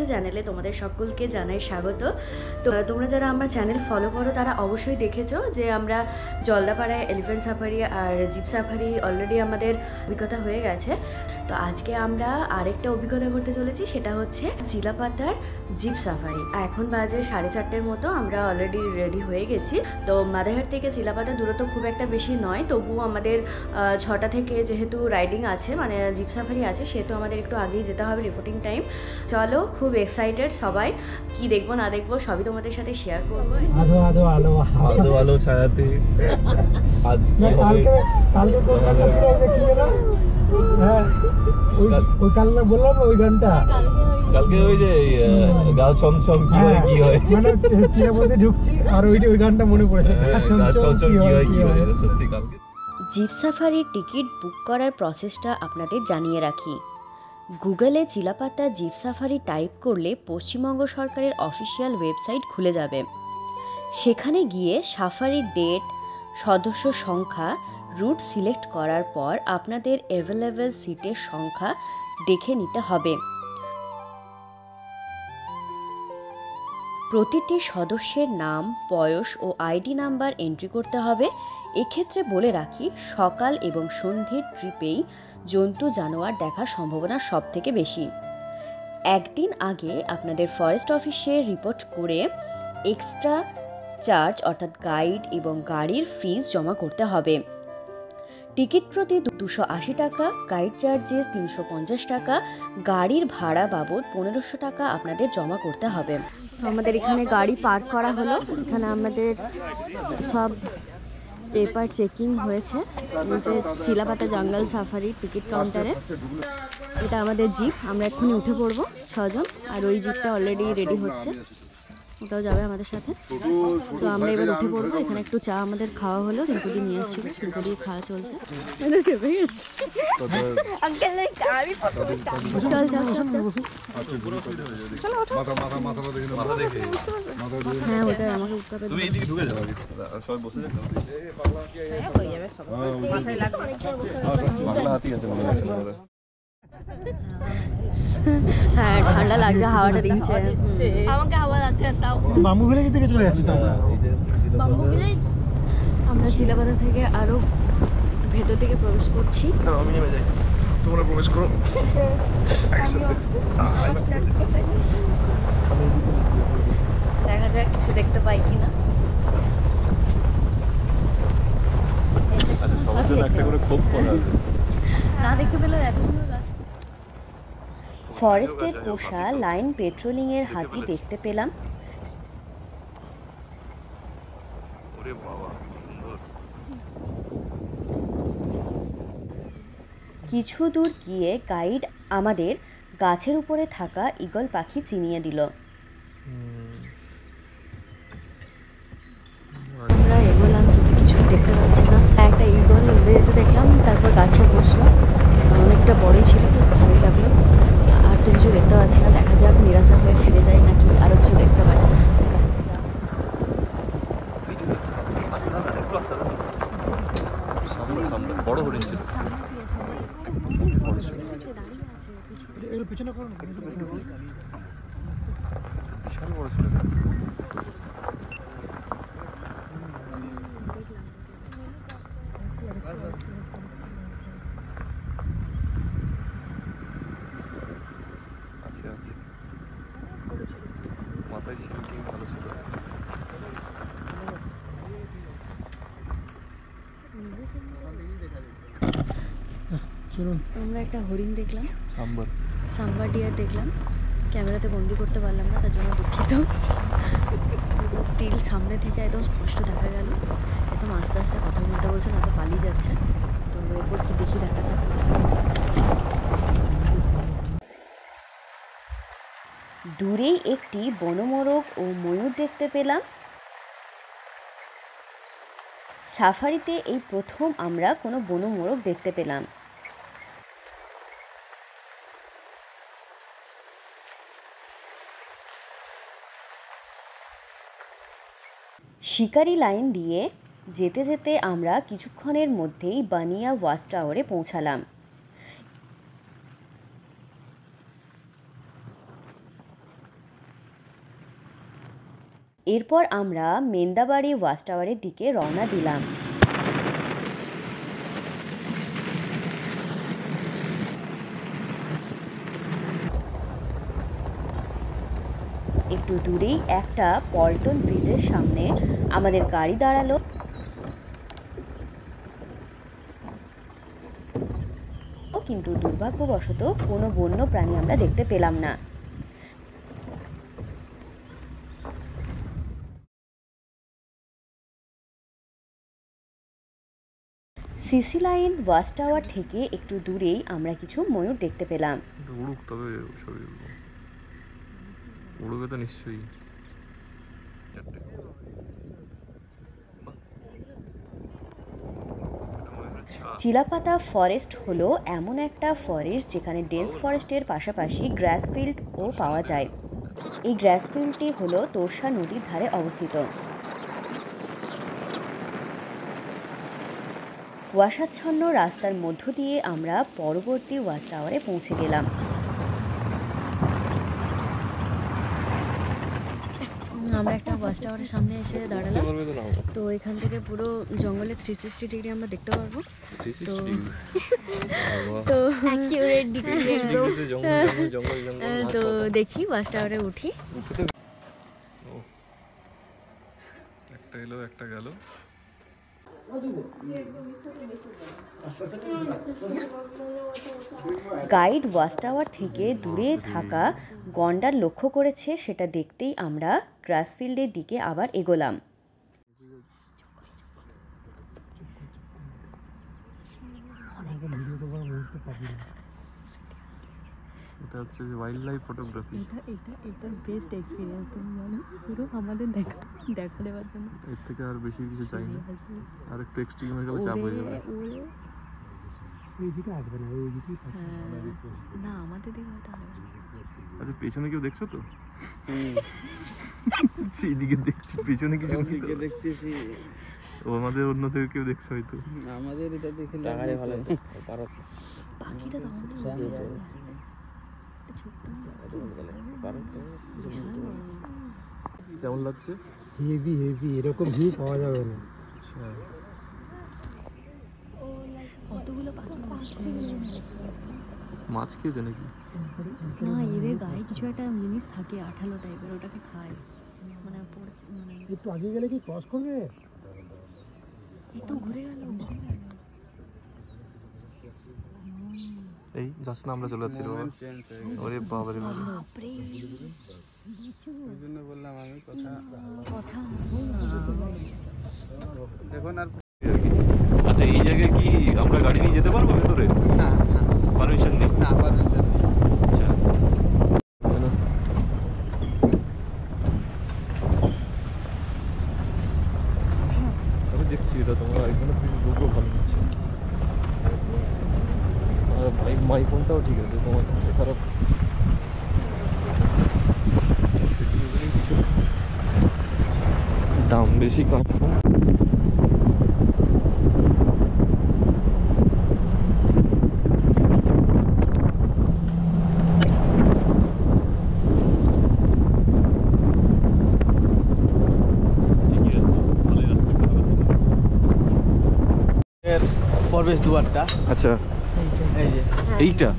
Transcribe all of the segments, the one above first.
কিছু চ্যানেলে তোমাদের সকলকে জানাই স্বাগত। তো তোমরা যারা আমার চ্যানেল ফলো করো তারা অবশ্যই দেখেছো যে আমরা জলদাপাড়ায় এলিফ্যান্ট সাফারি আর জিপ সাফারি অলরেডি আমাদের অভিজ্ঞতা হয়ে গেছে। তো আজকে আমরা আরেকটা অভিজ্ঞতা করতে চলেছি, সেটা হচ্ছে চিলাপাতার জিপ সাফারি। এখন বাজে 4:30 মতো, আমরা অলরেডি রেডি হয়ে গেছি। তো মাদারহাট থেকে চিলাপাতা দূরত্ব খুব একটা বেশি নয়, তবুও আমাদের 6টা থেকে যেহেতু রাইডিং আছে, মানে জিপ সাফারি আছে, সেহেতু আমাদের একটু আগেই যেতে হবে রিপোর্টিং টাইম। চলো, খুব এক্সাইটেড সবাই, কি দেখবো না দেখবো সবই তোমাদের সাথে শেয়ার করবো। আলো আলো আলো আলো আলো ছায়াতে আজ কালকে কোনটা ছিল যে কি না, হ্যাঁ ওই কালকে বললাম না ওই গানটা, কালকে ওই যে গাল ছমছম কি হয় কি হয়, মানে চিরাপথে ঢুকছি আর ওই গানটা মনে পড়েছে, গাল ছমছম কি হয় সত্যি। কালকে জিপ সাফারির টিকিট বুক করার প্রসেসটা আপনাদের জানিয়ে রাখি। গুগলে চিলাপাতা জিপ সাফারি টাইপ করলে পশ্চিমবঙ্গ সরকারের অফিসিয়াল ওয়েবসাইট খুলে যাবে। সেখানে গিয়ে সাফারির ডেট, সদস্য সংখ্যা, রুট সিলেক্ট করার পর আপনাদের অ্যাভেলেবেল সিটের সংখ্যা দেখে নিতে হবে। প্রতিটি সদস্যের নাম, বয়স ও আইডি নাম্বার এন্ট্রি করতে হবে। এক্ষেত্রে বলে রাখি, সকাল এবং সন্ধ্যের ট্রিপেই জন্তু জানোয়ার দেখার সম্ভাবনা সব থেকে বেশি। একদিন আগে আপনাদের ফরেস্ট অফিসে রিপোর্ট করে এক্সট্রা চার্জ অর্থাৎ গাইড এবং গাড়ির ফিস জমা করতে হবে। টিকিট প্রতি 280 টাকা, গাইড চার্জেস 350 টাকা, গাড়ির ভাড়া বাবদ 1500 টাকা আপনাদের জমা করতে হবে। আমাদের এখানে গাড়ি পার্ক করা হলো, এখানে আমাদের সব পেপার চেকিং হয়েছে। এই যে চিলাপাতা জঙ্গল সাফারি টিকিট কাউন্টারে, এটা আমাদের জিপ, আমরা এক্ষুনি উঠে পড়বো 6 জন। আর ওই জিপটা অলরেডি রেডি হচ্ছে, ওটাও যাবে আমাদের সাথে। তো আমরা এবার উঠে পড়বো। এখানে একটু চা আমাদের খাওয়া হলো, রিঙ্কুদি নিয়ে এসেছিল, রিঙ্কুদি খাওয়া চলছে। চল চল হ্যাঁ, ওটা আমাকে উঠতে হবে। হ্যাঁ, ঠান্ডা লাগছে, হাওয়াটা দিচ্ছে, আমাকে হাওয়া লাগছে। তাও বাম্বু ভিলেজ থেকে চলে যাচ্ছি তো বাম্বু ভিলেজ। আমরা চিলাপাতা থেকে আরো ভেতর দিকে প্রবেশ করছি। আমি নেমে যাই, তোমরা প্রবেশ করো একসাথে। দেখা যাক কিছু দেখতে পাই কিনা। সবার জন্য একটা করে খোপ করা আছে, না দেখতে পেলে এত সুন্দর গাছ। ফরেস্টের পোষা লাইন পেট্রোলিং এর হাতি দেখতে পেলাম। কিছু দূর গিয়ে গাইড আমাদের গাছের উপরে থাকা ঈগল পাখি চিনিয়ে দিল। আমরা এগোলাম কিন্তু কিছু দেখতে পাচ্ছি না। একটা ঈগল উড়ে যেতে দেখলাম, তারপর গাছে বসলো, অনেকটা বড়ই ছিল, বেশ ভালোই লাগলো। আর তো কিছু দেখতে পাচ্ছি না, দেখা যাক নিরাশা হয়ে ফিরে যায় নাকি আরো কিছু দেখতে পাই। বড় হরিণ ছিল, বিশাল বড় ছিল। আছে আছে, মাথায় সিল্কিং ভালো ছিল। আমরা একটা হরিণ দেখলাম, সাম্বার ডিয়ার দেখলাম, ক্যামেরাতে বন্দি করতে পারলাম না, তার জন্য দুঃখিত। স্টিল সামনে থেকে একদম স্পষ্ট দেখা গেল, একদম আস্তে আস্তে কথা বলতে বলছে, না তো পালিয়ে যাচ্ছে। তো এরপর কি দেখি, দেখা যাক। দূরেই একটি বনমোরগ ও ময়ূর দেখতে পেলাম। সাফারিতে এই প্রথম আমরা কোনো বনমোরগ দেখতে পেলাম। শিকারি লাইন দিয়ে যেতে যেতে আমরা কিছুক্ষণের মধ্যেই বানিয়া ওয়াচ টাওয়ারে পৌঁছালাম। এরপর আমরা মেন্দাবাড়ি ওয়াচ টাওয়ারের দিকে রওনা দিলাম। একটু দূরেই একটা পল্টন ব্রিজের সামনে আমাদের গাড়ি দাঁড়ালো। কিন্তু দুর্ভাগ্যবশত কোনো বন্য প্রাণী আমরা দেখতে পেলাম না। সিসি লাইন ওয়াচ টাওয়ার থেকে একটু দূরেই আমরা কিছু ময়ূর দেখতে পেলাম। উড়ুক, তবে উড়ুকে তো নিশ্চয়ই। চিলাপাতা ফরেস্ট হলো এমন একটা ফরেস্ট যেখানে ডেন্স ফরেস্টের পাশাপাশি গ্রাসফিল্ডও পাওয়া যায়। এই গ্রাসফিল্ডটি হলো তোরসা নদীর ধারে অবস্থিত। কুয়াশাচ্ছন্ন রাস্তার মধ্য দিয়ে আমরা পরবর্তী ওয়াচ টাওয়ারে পৌঁছে গেলাম। আমরা একটা ওয়াচ টাওয়ারের সামনে এসে দাঁড়ালাম। তো এখান থেকে পুরো জঙ্গলের 360 ডিগ্রি আমরা দেখতে পারবো। তো দেখি ওয়াচ টাওয়ারে উঠি। একটা এলো, একটা গেল। গাইড ওয়াচ টাওয়ার থেকে দূরে থাকা গন্ডার লক্ষ্য করেছে, সেটা দেখতেই আমরা গ্রাসফিল্ডের দিকে আবার এগোলাম। এটা হচ্ছে ওয়াইল্ড লাইফ ফটোগ্রাফি। এটা বেস্ট এক্সপেরিয়েন্স, তুমি জানো, পুরো আমাদের দেখা দেওয়ার জন্য। এর থেকে আর বেশি কিছু চাই না, আর একটু এক্সট্রিম হয়ে গেলে চাপ হয়ে যাবে। এইদিকে আসবে না, এইদিকেই না, আমাদের দিকে হয়তো আসবে। আচ্ছা, পেছনে কেউ দেখছো তো? সেইদিকে দেখছি, পেছনে কিছু দিকে দেখতেছি। ও আমাদের অন্যদের কেউ দেখছো হয়তো। আমাদের এটা দেখে লাগারে ভালো পারো। পাখিটা তো আমাদের কেমন লাগছে? হেভি হেভি, এরকম ভিউ পাওয়া যাবে না। কতগুলো পাখি মাছ খেয়েছে নাকি? না, এদের গায়ে কিছু একটা জিনিস থাকে আঠালো টাইপের, ওটাকে খায়। মানে একটু আগে গেলে কি ক্রস করবে? একটু ঘুরে গেল। এই যাস না, আমরা চলে যাচ্ছি রে বাবা। ওরে বাবা রে বাবা, ওই জন্য বললাম আমি কথা এখন আর। আচ্ছা, এই জায়গায় কি আমরা গাড়ি নিয়ে যেতে পারবো ভেতরে? না না, পারমিশন নেই। না পারমিশন নেই। আচ্ছা, আমি দেখছি এটা তোমরা এখানে দুটো ভালো হচ্ছে। আর মাই ফোনটাও ঠিক আছে, তোমার খারাপ কিছু দাম বেশি কম। প্রবেশ দুয়ারটা। আচ্ছা, এই যে এইটা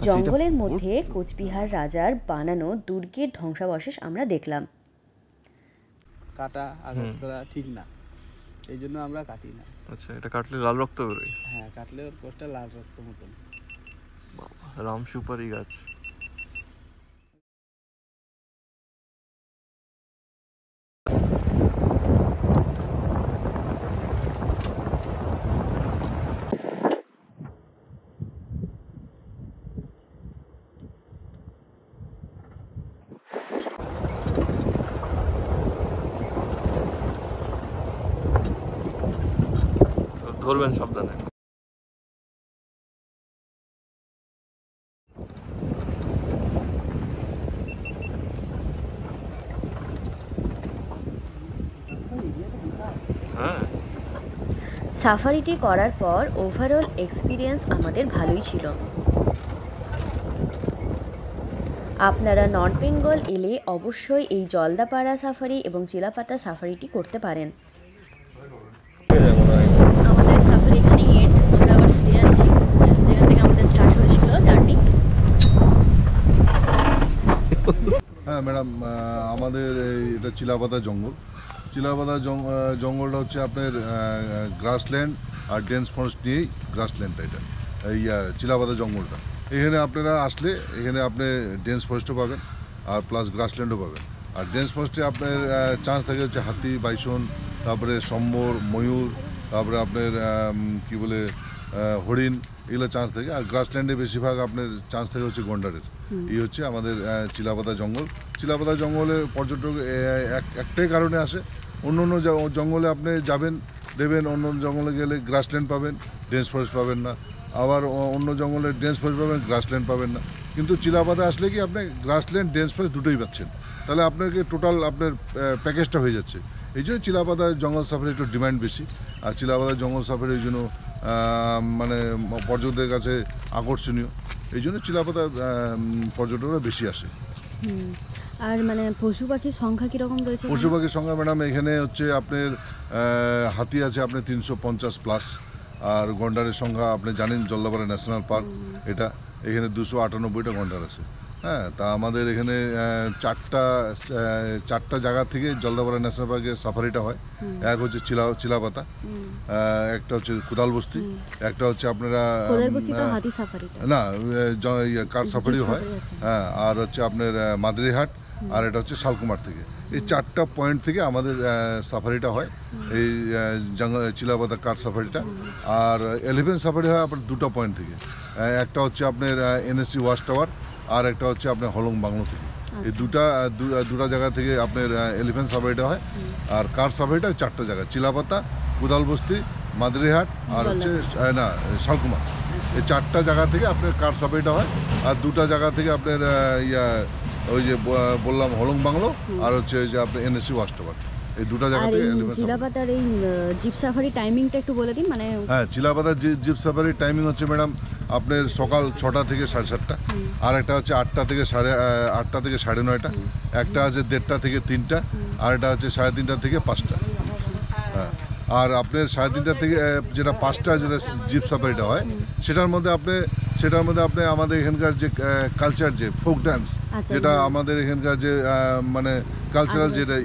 জঙ্গলের মধ্যে কোচবিহার রাজার বানানো দুর্গের ধ্বংসাবশেষ আমরা দেখলাম। কাটা আঘাত করা ঠিক না, এই জন্য আমরা কাটি না। আচ্ছা, এটা কাটলে লাল রক্ত বেরোয়? হ্যাঁ, কাটলে ওর কোষটা লাল রক্ত মতন। রাম সুপারি গাছ। ধরবেন সাবধানে। হ্যাঁ, সাফারিটি করার পর ওভারঅল এক্সপিরিয়েন্স আমাদের ভালোই ছিল। আপনারা নর্থ বেঙ্গল এলে অবশ্যই এই জলদাপাড়া সাফারি এবং চিলাপাতা সাফারিটি করতে পারেন। আমাদের সাফারি এখানেই এন্ড, আমরা আবার ফিরে যাচ্ছি যেখান থেকে আমাদের স্টার্ট হয়েছিল জার্নি। হ্যাঁ ম্যাডাম, আমাদের এটা চিলাপাতা জঙ্গল। চিলাপাতা জঙ্গলটা হচ্ছে আপনার গ্রাসল্যান্ড আর ডেন্স ফরেস্ট নিয়েই গ্রাসল্যান্ডটা, এটা এই চিলাপাতা জঙ্গলটা। এখানে আপনারা আসলে এখানে আপনি ডেন্স ফরেস্টও পাবেন আর প্লাস গ্রাসল্যান্ডও পাবেন। আর ডেন্স ফরেস্টে আপনার চান্স থাকে হচ্ছে হাতি, বাইসন, তারপরে সম্বর, ময়ূর, তারপরে আপনার কি বলে হরিণ, এগুলো চান্স থাকে। আর গ্রাসল্যান্ডে বেশিরভাগ আপনার চান্স থাকে হচ্ছে গন্ডারের। এই হচ্ছে আমাদের চিলাপাতা জঙ্গল। চিলাপাতা জঙ্গলে পর্যটক একটাই কারণে আসে, অন্য অন্য জঙ্গলে আপনি যাবেন দেবেন, অন্য জঙ্গলে গেলে গ্রাসল্যান্ড পাবেন, ডেন্স ফরেস্ট পাবেন না। আবার অন্য জঙ্গলে ডেন্স ফরেস্ট পাবেন, গ্রাসল্যান্ড পাবেন না। কিন্তু চিলাপাতা আসলে কি আপনি গ্রাসল্যান্ড, ডেন্স ফরেস্ট দুটোই পাচ্ছেন। তাহলে আপনাকে টোটাল আপনার প্যাকেজটা হয়ে যাচ্ছে। এই জন্য চিলাপাতা জঙ্গল সাফারি একটু ডিমান্ড বেশি। আর চিলাপাতা জঙ্গল সাফারি এই জন্য মানে পর্যটকদের কাছে আকর্ষণীয়। এই জন্য চিলাপাতা পর্যটকরা বেশি আসে। আর মানে পশু পাখির সংখ্যা কীরকম রয়েছে? পশু পাখির সংখ্যা ম্যাডাম এখানে হচ্ছে আপনার হাতি আছে আপনার 350 প্লাস। আর গন্ডারের সংখ্যা আপনি জানেন জলদাপাড়া ন্যাশনাল পার্ক, এটা এখানে 298টা গন্ডার আছে। হ্যাঁ, তা আমাদের এখানে চারটা জায়গা থেকে জলদাপাড়া ন্যাশনাল পার্কের সাফারিটা হয়। এক হচ্ছে চিলাপাতা, একটা হচ্ছে কোদালবস্তি, একটা হচ্ছে আপনারা না কার সাফারিও হয়, হ্যাঁ, আর হচ্ছে আপনার মাদারিহাট, আর এটা হচ্ছে শালকুমার থেকে। এই চারটা পয়েন্ট থেকে আমাদের সাফারিটা হয়, এই চিলাপাতা কার সাফারিটা। আর এলিফ্যান্ট সাফারি হয় আপনার দুটো পয়েন্ট থেকে, একটা হচ্ছে আপনার এনএসসি ওয়াচ টাওয়ার, আর একটা হচ্ছে আপনার হলং বাংলো থেকে। এই দুটা জায়গা থেকে আপনার এলিফ্যান্ট সাফারিটা হয়। আর কার সাফারিটা চারটা জায়গা, চিলাপাতা, কোদালবস্তি, মাদারিহাট আর হচ্ছে না শালকুমার। এই চারটা জায়গা থেকে আপনার কার সাফারিটা হয়। আর দুটা জায়গা থেকে আপনার ওই যে বললাম হলং বাংলো, আর হচ্ছে যে আপনার এনএসসি ওয়াচ টাওয়ার, এই দুটো জায়গা থেকে। চিলাপাতার এই জিপ সাফারি টাইমিংটা একটু বলে দিন। মানে হ্যাঁ, চিলাপাতার জিপ সাফারির টাইমিং হচ্ছে ম্যাডাম আপনার সকাল 6টা থেকে 7:30, আর একটা হচ্ছে 8টা থেকে 9:30, একটা আছে 1:30 থেকে 3টা, আর একটা হচ্ছে 3:30 থেকে 5টা। হ্যাঁ, আর আপনার 3:30 থেকে যেটা 5টা যেটা জিপ সাফারিটা হয়, সেটার মধ্যে আপনি আমাদের এখানকার যে কালচার, যে ফোক ডান্স, যেটা আমাদের এখানকার যে মানে কালচারাল যেটা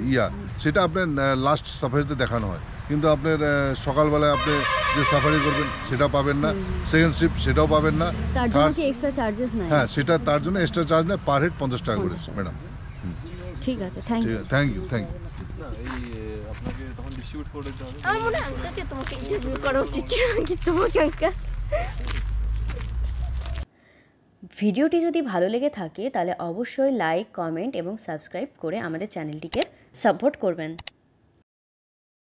সেটা আপনার লাস্ট সাফারিতে দেখানো হয়। কিন্তু আপনার সকালবেলায় আপনি যে সাফারি করবেন সেটা পাবেন না, সেকেন্ড শিফট সেটাও পাবেন না। হ্যাঁ, সেটা তার জন্য এক্সট্রা চার্জ নেয়, পার হেড 50 টাকা করে ম্যাডাম। ঠিক আছে, থ্যাংক ইউ। আপনাকে তখন ডিস্ট্রিবিউট করে দিতে হবে। আমার মনে হয় আঙ্কাকে তোমাকে ইন্টারভিউ করা উচিত ছিল নাকি তোমাকে আঙ্কা। ভিডিওটি যদি ভালো লেগে থাকে তাহলে অবশ্যই লাইক, কমেন্ট এবং সাবস্ক্রাইব করে আমাদের চ্যানেলটিকে সাপোর্ট করবেন।